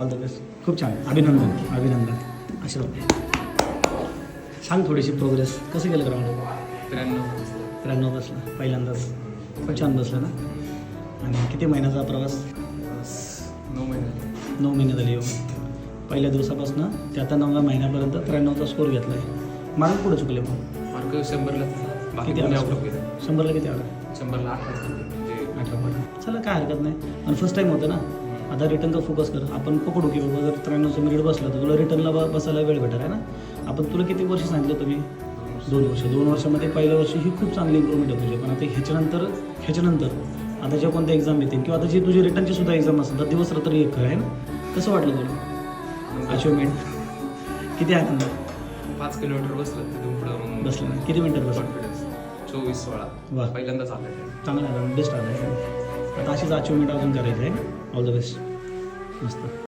All the best. खूप छान. अभिनंदन अभिनंदन. आशीर्वाद. सांग थोडीशी प्रोग्रेस. कसं गेलं ग्राउंड? 93 बसला पहिल्यांदाच. खूप छान बसलं ना. आणि किती महिन्याचा प्रवास? 9 महिने झाले येऊन. पहिल्या दिवसापासून ते आता 9व्या महिन्यापर्यंत 93चा स्कोर घेतला आहे. मार्क पुढे चुकले पण मार्क 100ला किती आला? 100ला किती आला? 100ला 18. चला काय हरकत नाही. पण फर्स्ट टाईम होतं ना. आता रिटर्नचा फोकस कर. आपण पकडू की बाबा जर 93चं मिनिट बसलं तर तुला रिटर्नला बसायला वेळ भेटेल आहे ना. आपण तुला किती वर्ष सांगितलं तुम्ही? 2 वर्ष. 2 वर्षामध्ये पहिल्या वर्षी ही खूप चांगली इम्प्रूव्हमेंट आहे तुझी. पण आता ह्याच्यानंतर आता ज्या कोणत्या एक्झाम येतील किंवा आता जी तुझी रिटर्नची सुद्धा एक्झाम असेल तर दिवस रात्र एक खरं आहे ना. कसं वाटलं तुला अचिव्हमेंट? किती आनंद? 5 किलोमीटर बसलं तिथून पुढं बसलं ना. किती मिनिटात बसलं? कॉन्फिडन्स 24-16. वा, पहिल्यांदाच आलं. चांगलं आहे. बेस्ट आलं आहे. आता अशीच अचिव्हमेंट अजून करायचं आहे. All the best. मस्त.